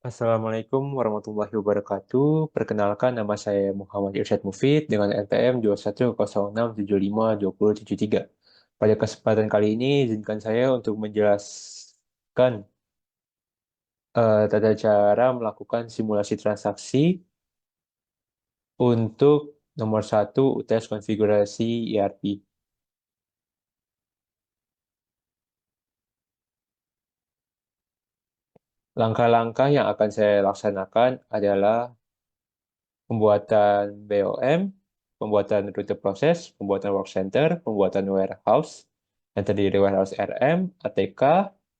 Assalamualaikum warahmatullahi wabarakatuh. Perkenalkan, nama saya Muhammad Irsyad Mufid dengan NPM 2106752073. Pada kesempatan kali ini, izinkan saya untuk menjelaskan tata cara melakukan simulasi transaksi untuk nomor satu UTS konfigurasi ERP. Langkah-langkah yang akan saya laksanakan adalah pembuatan BOM, pembuatan rute proses, pembuatan work center, pembuatan warehouse, yang terdiri dari warehouse RM, ATK,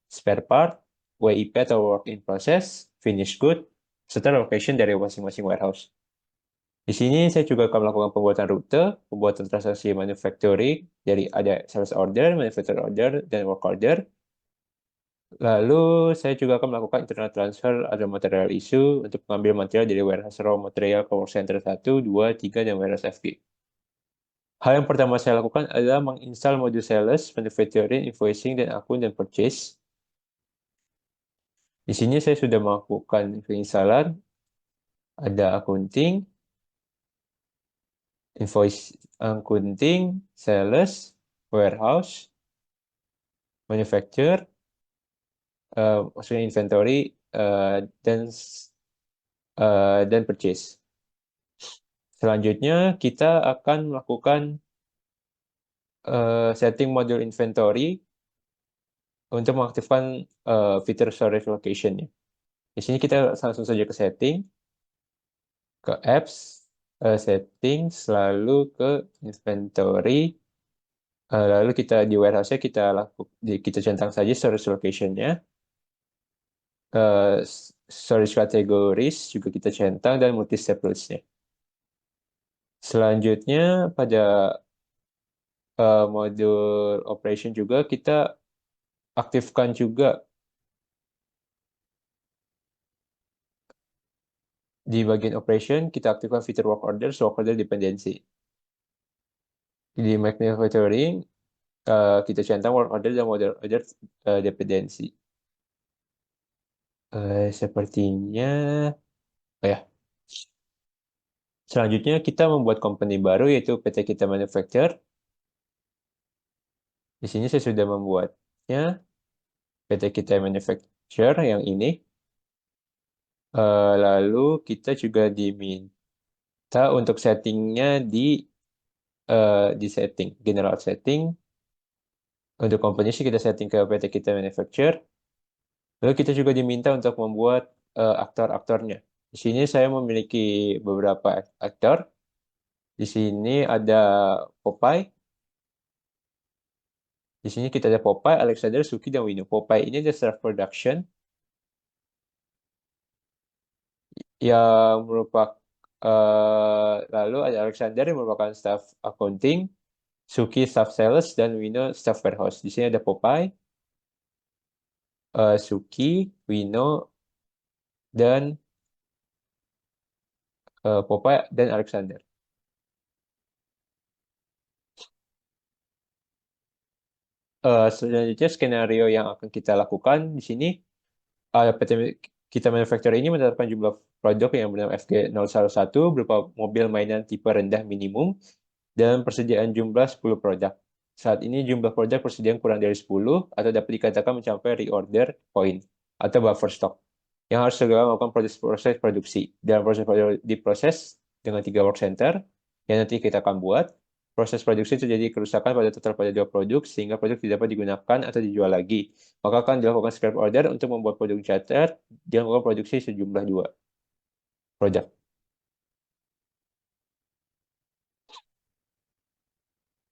spare part, WIP atau work in process, finished good, serta location dari masing-masing warehouse. Di sini saya juga akan melakukan pembuatan rute, pembuatan transaksi manufacturing, dari ada sales order, manufacturer order, dan work order. Lalu saya juga akan melakukan internal transfer atau material issue untuk mengambil material dari warehouse raw material ke work center 1, 2, 3, dan warehouse FG. Hal yang pertama saya lakukan adalah menginstal modul sales, manufacturing, invoicing, dan akun dan purchase. Di sini saya sudah melakukan penginstalan, ada accounting, invoice accounting, sales, warehouse, manufacture, maksudnya inventory, dan purchase. Selanjutnya kita akan melakukan setting modul inventory untuk mengaktifkan fitur storage location-nya. Di sini kita langsung saja ke setting, ke apps, settings, lalu ke inventory, lalu kita di warehouse-nya kita centang saja storage location-nya, eh, storage categories juga kita centang, dan multi-step rules-nya. Selanjutnya pada modul operation juga kita aktifkan juga di bagian operation, kita aktifkan fitur work order dependency. Di manufacturing, kita centang work order dan model order dependency. Sepertinya, oh ya. Selanjutnya kita membuat company baru yaitu PT Kita Manufacture. Di sini saya sudah membuatnya, PT Kita Manufacture yang ini. Lalu kita juga diminta untuk settingnya di setting, general setting. Untuk company sih kita setting ke PT Kita Manufacture. Lalu kita juga diminta untuk membuat aktor-aktornya. Di sini saya memiliki beberapa aktor. Di sini ada Popeye. Di sini kita ada Popeye, Alexander, Suki, dan Wino. Popeye ini ada staff production yang merupakan lalu ada Alexander yang merupakan staff accounting, Suki staff sales, dan Wino staff warehouse. Di sini ada Popeye, Suki, Wino, dan Popeye dan Alexander. Selanjutnya skenario yang akan kita lakukan di sini, PT Kita Manufacturer ini menetapkan jumlah produk yang bernama FG011 berupa mobil mainan tipe rendah minimum dan persediaan jumlah 10 produk. Saat ini jumlah produk persediaan kurang dari 10 atau dapat dikatakan mencapai reorder point atau buffer stock yang harus segera melakukan proses produksi. Dalam diproses dengan 3 work center yang nanti kita akan buat. Proses produksi terjadi kerusakan pada 2 produk sehingga produk tidak dapat digunakan atau dijual lagi. Maka akan dilakukan scrap order untuk membuat produk catat dan melakukan produksi sejumlah 2 produk.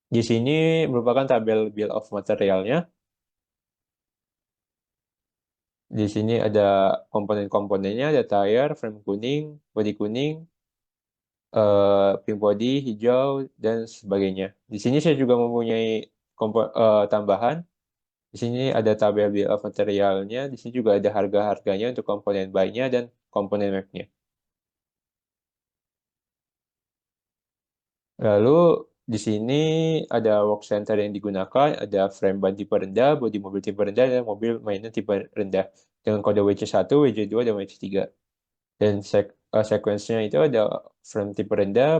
Di sini merupakan tabel bill of materialnya. Di sini ada komponen-komponennya, ada tire, frame kuning, bodi kuning, pink body hijau, dan sebagainya. Di sini saya juga mempunyai tambahan. Di sini ada tabel bill of materialnya. Di sini juga ada harga-harganya untuk komponen buy-nya dan komponen make-nya. Lalu Di sini ada work center yang digunakan, ada frame ban tipe rendah, bodi mobil tipe rendah, dan mobil mainan tipe rendah. Dengan kode WC1, WC2, dan WC3. Dan sequence-nya itu ada frame tipe rendah,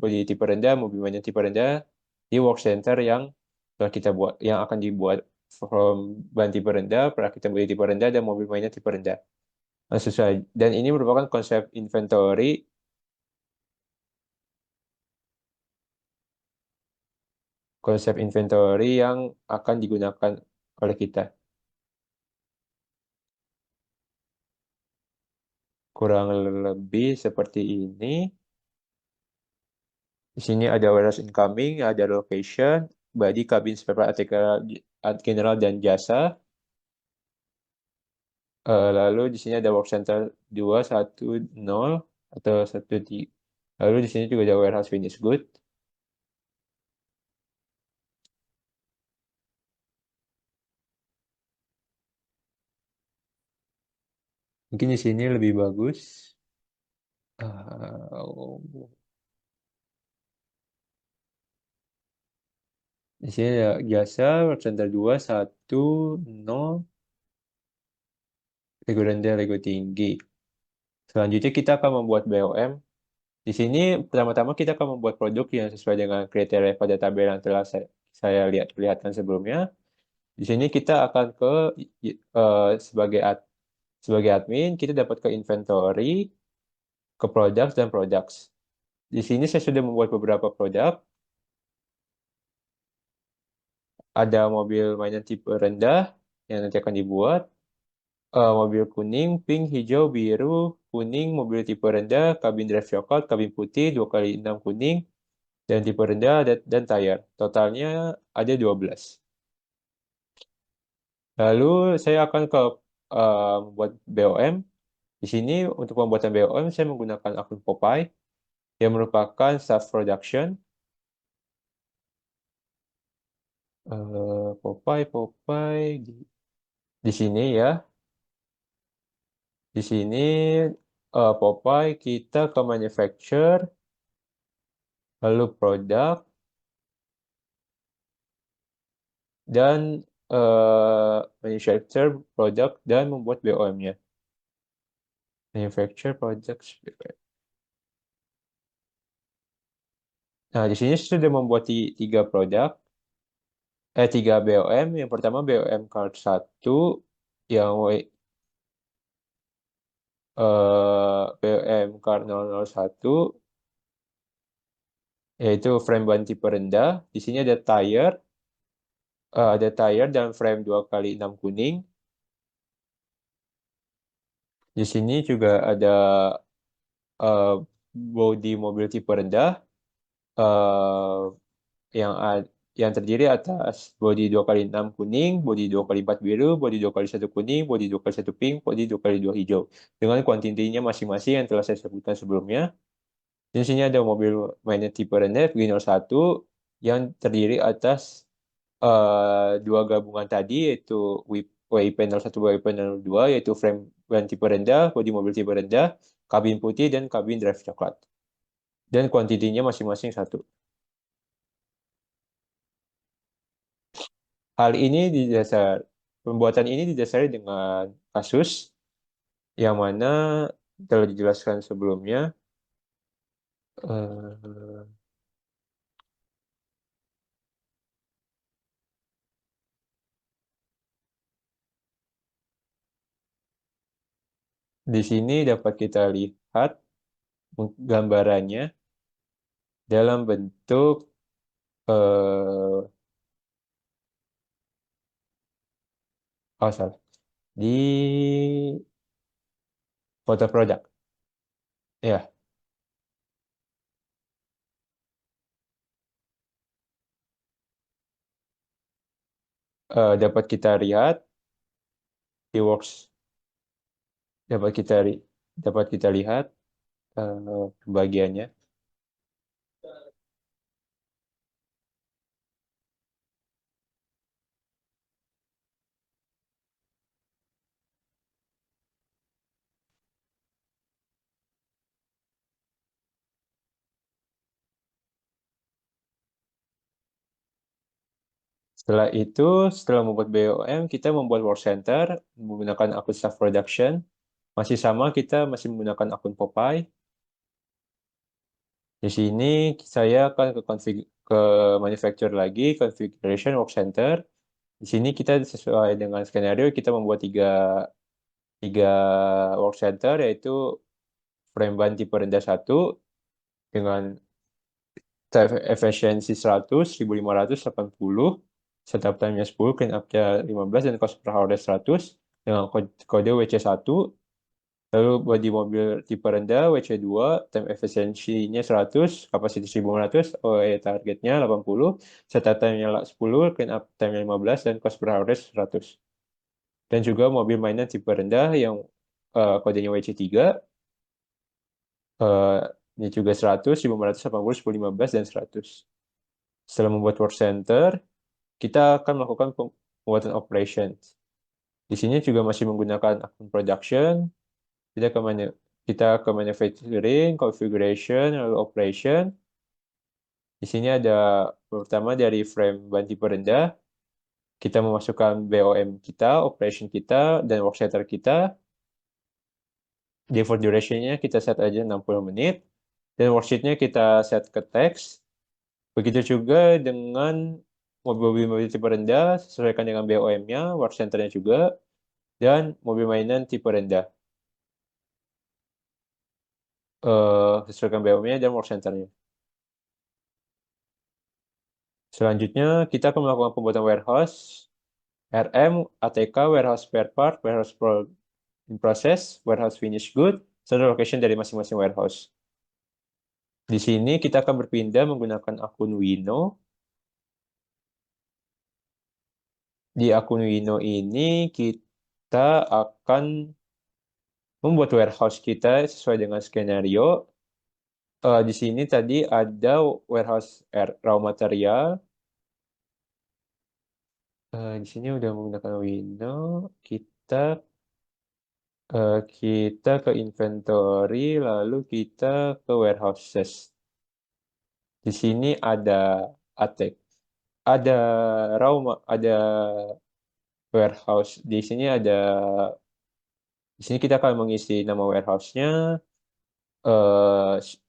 bodi tipe rendah, mobil mainan tipe rendah di work center yang telah kita buat, yang akan dibuat from ban tipe rendah, perakitan bodi tipe rendah, dan mobil mainan tipe rendah. Sesuai. Dan ini merupakan konsep inventory yang akan digunakan oleh kita. Kurang lebih seperti ini. Di sini ada warehouse incoming, ada location, body, cabin, spare part, artikel general, dan jasa. Lalu di sini ada work center 210 atau 13. Lalu di sini juga ada warehouse finished good. Mungkin di sini lebih bagus. Uh, di sini ada jasa, work center 210, Lego rendah, Lego tinggi. Selanjutnya kita akan membuat BOM. Di sini pertama-tama kita akan membuat produk yang sesuai dengan kriteria pada tabel yang telah saya lihatkan sebelumnya. Di sini kita akan ke sebagai admin, kita dapat ke inventory, ke products dan products. Di sini saya sudah membuat beberapa produk. Ada mobil mainan tipe rendah yang nanti akan dibuat. Mobil kuning, pink, hijau, biru, kuning, mobil tipe rendah, kabin drive coklat, kabin putih, 2x6 kuning, dan tipe rendah dan tayar. Totalnya ada 12. Lalu saya akan ke membuat BOM. Di sini untuk pembuatan BOM saya menggunakan akun Popeye yang merupakan staff production. Popeye di sini ya. Di sini Popeye kita ke manufacture, lalu produk, dan manufacture produk dan membuat BOM-nya. Manufacture product. Nah, di sini sudah membuat tiga produk, tiga BOM. Yang pertama BOM card 1 yang BOM card 001 yaitu frame ban tipe rendah. Di sini ada tire dan frame 2x6 kuning. Di sini juga ada uh, bodi mobil tipe rendah uh, yang yang terdiri atas bodi 2x6 kuning, bodi 2x4 biru, bodi 2x1 kuning, bodi 2x1 pink, bodi 2x2 hijau. Dengan kuantitinya masing-masing yang telah saya sebutkan sebelumnya. Di sini ada mobil mainnya tipe rendah V01 yang terdiri atas dua gabungan tadi yaitu WIP 01, WIP 02, yaitu frame ban tipe rendah, bodi mobil tipe rendah, kabin putih, dan kabin drive coklat. Dan kuantitinya masing-masing satu. Hal ini pembuatan ini didasari dengan kasus yang mana telah dijelaskan sebelumnya. Eh, di sini dapat kita lihat gambarannya dalam bentuk salah, di foto produk. Ya, dapat kita lihat di works, dapat kita dapat kita lihat bagiannya. Setelah itu, setelah membuat BOM, kita membuat work center menggunakan akun staff production. Masih sama, kita masih menggunakan akun Popeye. Di sini saya akan ke manufacturer lagi, configuration work center. Di sini kita sesuai dengan skenario, kita membuat tiga work center, yaitu frame ban tipe rendah 1 dengan time efficiency 100, 1580, setup time-nya 10, clean up-nya 15, dan cost per hour 100 dengan kode WC1. Lalu bodi mobil tipe rendah WC2, time efficiency-nya 100, kapasitas 1500, OE targetnya 80, setup time-nya 10, clean up time-nya 15, dan cost per hour 100. Dan juga mobil mainan tipe rendah yang kodenya WC3, eh, ini juga 100, 1580, 10, 15, dan 100. Setelah membuat work center, kita akan melakukan pembuatan operations. Di sini juga masih menggunakan akun production. Kita ke kita ke manufacturing, configuration, lalu operation. Di sini ada pertama dari frame ban tipe rendah. Kita memasukkan BOM kita, operation kita, dan work center kita. Default duration-nya kita set aja 60 menit. Dan worksheet-nya kita set ke teks. Begitu juga dengan mobil-mobil tipe rendah, sesuaikan dengan BOM-nya, work center-nya juga, dan mobil mainan tipe rendah. Sesuaikan BOM-nya dan work center-nya. Selanjutnya, kita akan melakukan pembuatan warehouse, RM, ATK, warehouse spare part, warehouse in process, warehouse finished good, serta location dari masing-masing warehouse. Di sini kita akan berpindah menggunakan akun Wino. Di akun Wino ini kita akan membuat warehouse kita sesuai dengan skenario. Di sini tadi ada warehouse raw material. Di sini udah menggunakan Wino. Kita kita ke inventory, lalu kita ke warehouses. Di sini ada atek, ada ada warehouse. Di sini kita akan mengisi nama warehouse-nya,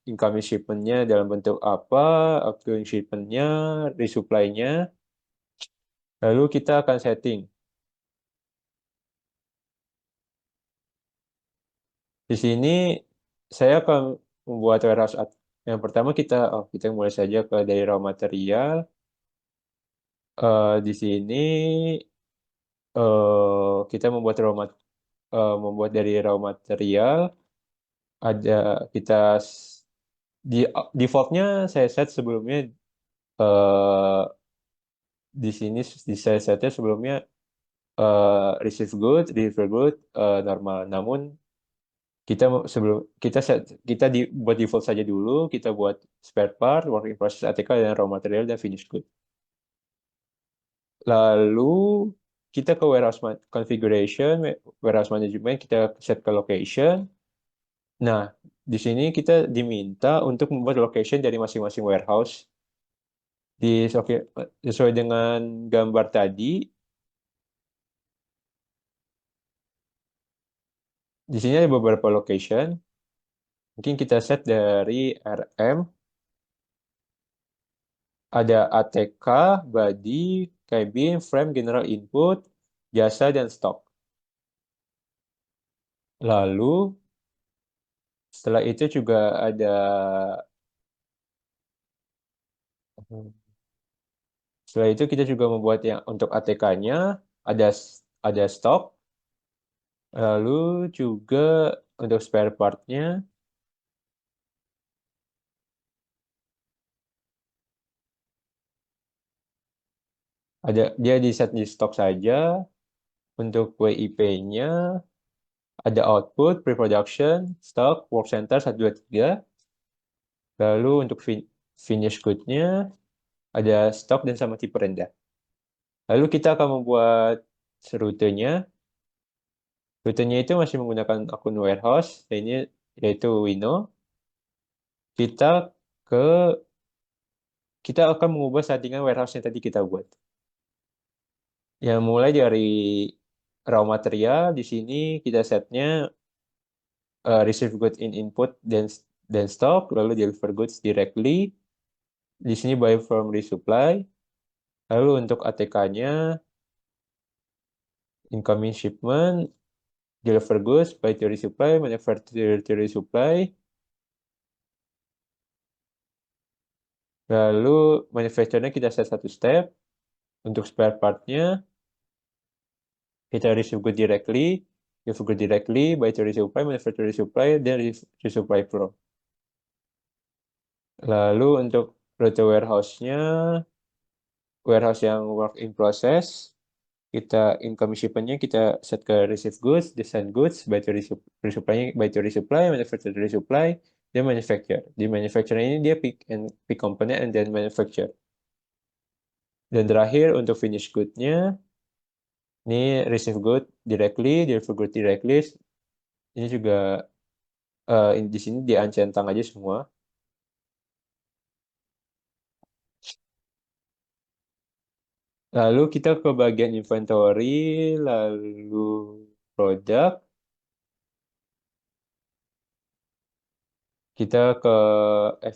incoming shipment-nya dalam bentuk apa, outgoing shipment-nya, resupply-nya. Lalu kita akan setting. Di sini saya akan membuat warehouse. Yang pertama kita mulai saja dari raw material. Di sini kita membuat dari raw material. Ada kita di defaultnya saya set sebelumnya, eh, di sini saya setnya sebelumnya receive good, deliver good, normal. Namun kita sebelum kita buat default saja dulu. Kita buat spare part, work in process, ATK, dan raw material, dan finished good. Lalu kita ke configuration, warehouse management, kita set ke location. Nah, di sini kita diminta untuk membuat location dari masing-masing warehouse. Oke, sesuai dengan gambar tadi, di sini ada beberapa location. Mungkin kita set dari RM, ada ATK, body, cabin, frame, general input, jasa, dan stock. Lalu, setelah itu juga ada setelah itu kita juga membuat yang untuk ATK-nya, ada ada stock. Lalu juga untuk spare part-nya, dia di set di stok saja. Untuk WIP-nya ada output, pre-production, stock, work center 1, 2, 3. Lalu untuk finish good-nya ada stock dan sama tipe rendah. Lalu kita akan membuat rutenya. Rutenya itu masih menggunakan akun warehouse, yaitu Wino. Kita ke kita akan mengubah settingan warehouse yang tadi kita buat. Yang mulai dari raw material, di sini kita setnya receive goods in input dan stock, lalu deliver goods directly. Di sini buy from resupply. Lalu untuk ATK-nya, incoming shipment, deliver goods, buy to resupply, manufacture to resupply. Lalu manufacture-nya kita set satu step. Untuk spare part-nya, kita receive good directly, deliver good directly, buy to resupply, manufacture resupply, dan resupply from. Lalu untuk rute warehouse-nya, warehouse yang work in process, kita incoming shipment-nya kita set ke receive goods, design goods, resupply, by to resupply, manufacture to resupply, dan manufacture. Di manufacture ini dia pick component and then manufacture. Dan terakhir untuk finish good-nya, ini receive good directly, deliver good directly. Ini juga di sini diancentang aja semua. Lalu kita ke bagian inventory, lalu produk. Kita ke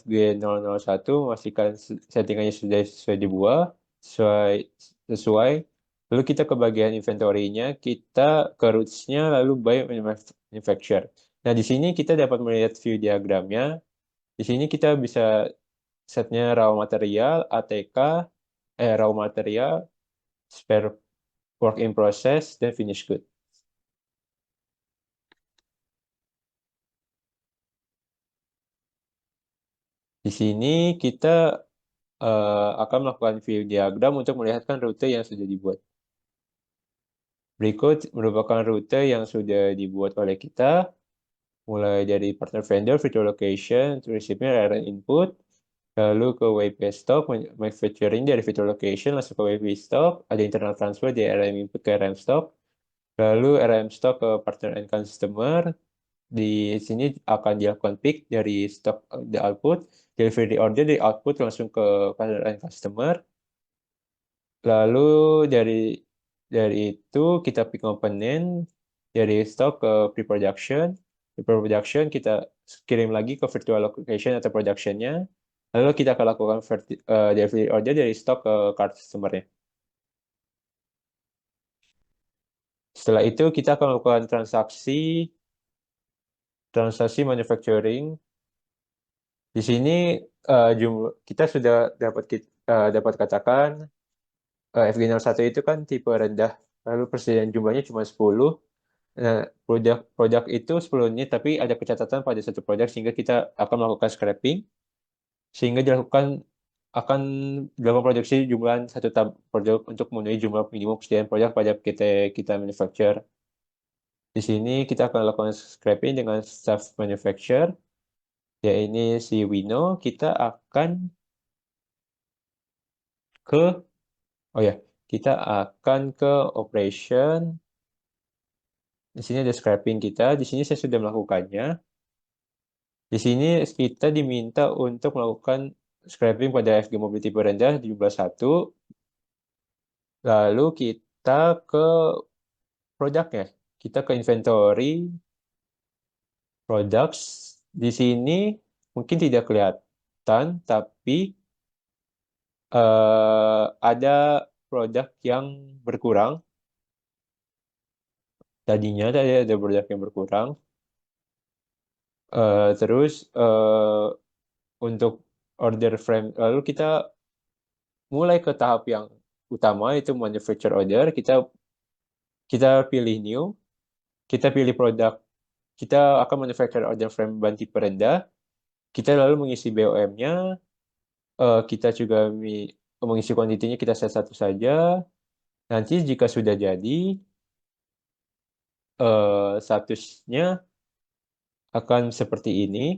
FG001, memastikan settingannya sudah sesuai dibuat, sesuai, sesuai. Lalu kita ke bagian inventory-nya, kita ke roots-nya, lalu by manufacture. Nah, di sini kita dapat melihat view diagramnya. Di sini kita bisa setnya raw material, ATK, raw material, spare work in process, dan finish good. Di sini kita akan melakukan view diagram untuk melihatkan rute yang sudah dibuat. Berikut merupakan rute yang sudah dibuat oleh kita, mulai dari partner vendor, virtual location, receipt-nya RM input, lalu ke WP stock, manufacturing dari virtual location langsung ke WP stock, ada internal transfer dari RM input ke RM stock, lalu RM stock ke partner and customer. Di sini akan dilakukan pick dari stock the output, delivery order dari output langsung ke partner and customer. Lalu dari itu kita pick komponen dari stok ke pre-production. Di pre-production kita kirim lagi ke virtual location atau production-nya. Lalu kita akan lakukan delivery order dari stok ke customer-nya. Setelah itu kita akan melakukan transaksi manufacturing. Di sini kita sudah dapat katakan FG01 itu kan tipe rendah. Lalu persediaan jumlahnya cuma 10. Nah, produk itu 10 unit, tapi ada kecatatan pada satu produk sehingga kita akan melakukan scrapping, sehingga akan dilakukan produksi jumlah satu produk untuk memenuhi jumlah minimum persediaan produk pada kita manufacture. Di sini kita akan lakukan scrapping dengan staff manufacture, yaitu si Wino. Kita akan ke, oh ya, kita akan ke operation. Di sini ada scrapping kita. Di sini saya sudah melakukannya. Di sini kita diminta untuk melakukan scraping pada FG mobil tipe rendah di jumlah 1. Lalu kita ke produknya. Kita ke inventory products. Di sini mungkin tidak kelihatan, tapi ada produk yang berkurang. Tadinya tadi ada produk yang berkurang. Terus untuk order frame, lalu kita mulai ke tahap yang utama, itu manufacture order. Kita pilih new, kita pilih produk, kita akan manufacture order frame ban tipe rendah, kita lalu mengisi BOM-nya, kita juga mengisi kuantitinya, kita set satu saja. Nanti jika sudah jadi, statusnya akan seperti ini.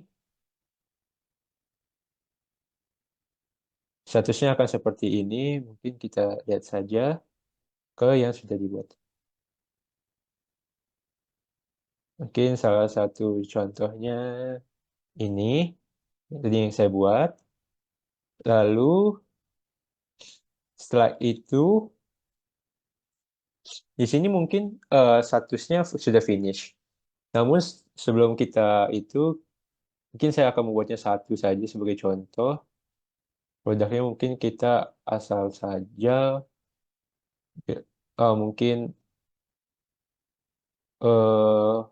Statusnya akan seperti ini, mungkin kita lihat saja ke yang sudah dibuat. Mungkin salah satu contohnya ini, tadi yang saya buat. Lalu setelah itu Di sini mungkin statusnya sudah finish. Namun sebelum kita itu, mungkin saya akan membuatnya satu saja sebagai contoh. Produknya mungkin kita asal saja, mungkin eh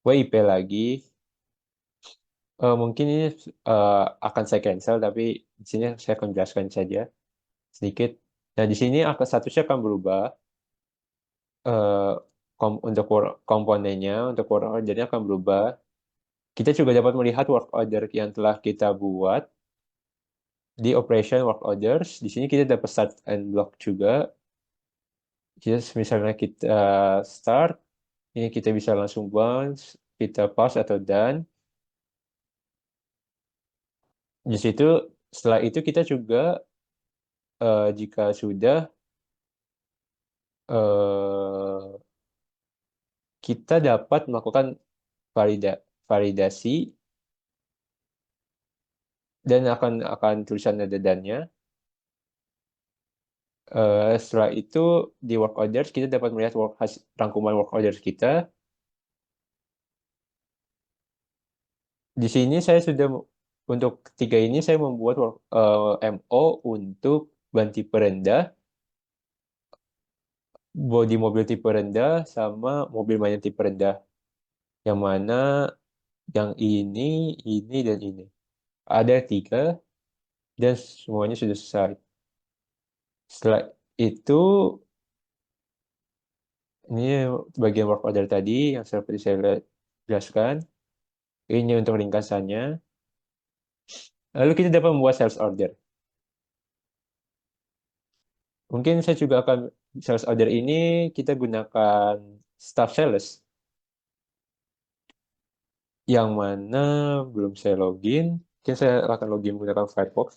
WIP lagi. Mungkin ini akan saya cancel, tapi di sini saya akan jelaskan saja sedikit. Nah, di sini akan statusnya akan berubah. eh, untuk komponennya, untuk work ordernya akan berubah. Kita juga dapat melihat work order yang telah kita buat di operation work orders. Di sini kita dapat start and block juga. Jadi misalnya kita start, ini kita bisa langsung bounce, kita pause atau done. Di situ setelah itu kita juga jika sudah eh, kita dapat melakukan validasi dan akan tulisan ada dan-nya. Setelah itu di work orders kita dapat melihat rangkuman work orders kita. Di sini saya sudah untuk ketiga ini saya membuat MO untuk ban tipe rendah, bodi mobil tipe rendah, sama mobil banyak tipe rendah. Yang mana yang ini, dan ini. Ada tiga dan semuanya sudah selesai. Setelah itu, ini bagian work order tadi yang seperti saya jelaskan. Ini untuk ringkasannya. Lalu kita dapat membuat sales order. Mungkin saya juga akan sales order ini kita gunakan staff sales yang mana belum saya login. Mungkin saya akan login menggunakan Firefox.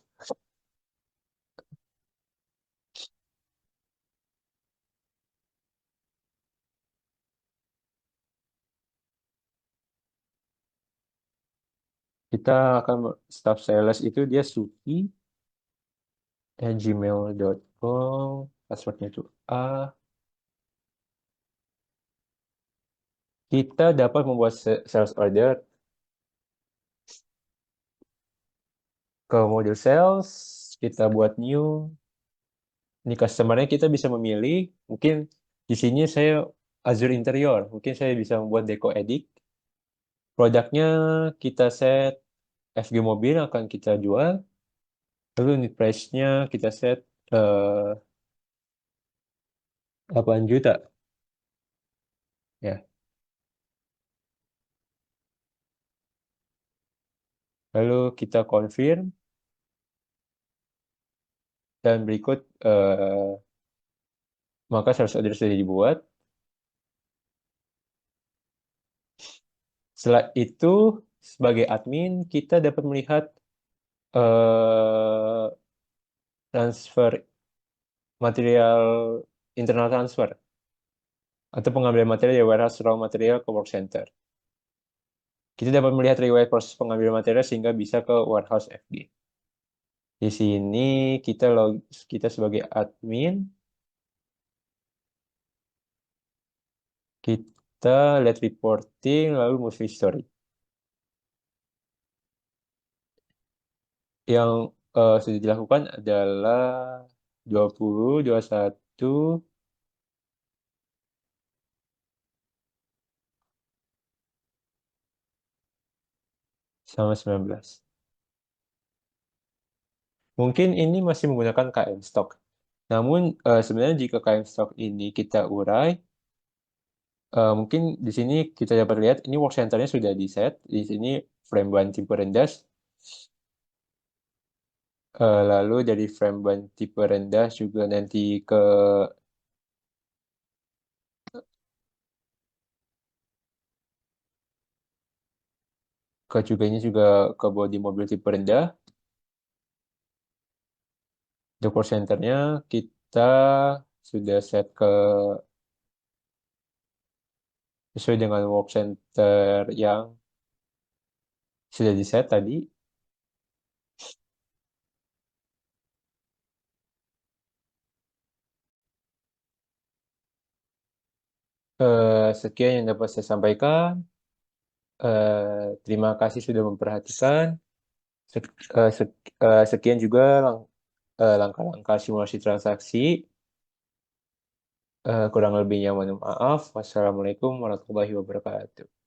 Kita akan staff sales itu dia suki@gmail.com, passwordnya itu A. Kita dapat membuat sales order ke module sales. Kita buat new. Ini customer-nya kita bisa memilih. Mungkin di sini saya Azure Interior. Mungkin saya bisa membuat deco edit. Produknya kita set FG mobil yang akan kita jual. Lalu unit price-nya kita set 8 juta. Ya. Lalu kita confirm dan berikut maka sales order sudah dibuat. Setelah itu sebagai admin kita dapat melihat eh, transfer material, internal transfer atau pengambilan material dari warehouse raw material ke work center. Kita dapat melihat riwayat proses pengambilan material sehingga bisa ke warehouse FG. Di sini kita sebagai admin, kita lihat reporting, lalu movie history. Yang sudah dilakukan adalah 20, 21, sama 19. Mungkin ini masih menggunakan KM Stock. Namun sebenarnya jika KM Stock ini kita urai, mungkin di sini kita dapat lihat ini work center-nya sudah di set. Di sini frame ban tipe rendah. Lalu dari frame ban tipe rendah juga nanti juga ini juga ke bodi mobil tipe rendah. Untuk work center-nya kita sudah set sesuai dengan work center yang sudah di set tadi. Sekian yang dapat saya sampaikan. Terima kasih sudah memperhatikan. Sekian juga langkah-langkah simulasi transaksi. Kurang lebihnya mohon maaf. Wassalamualaikum warahmatullahi wabarakatuh.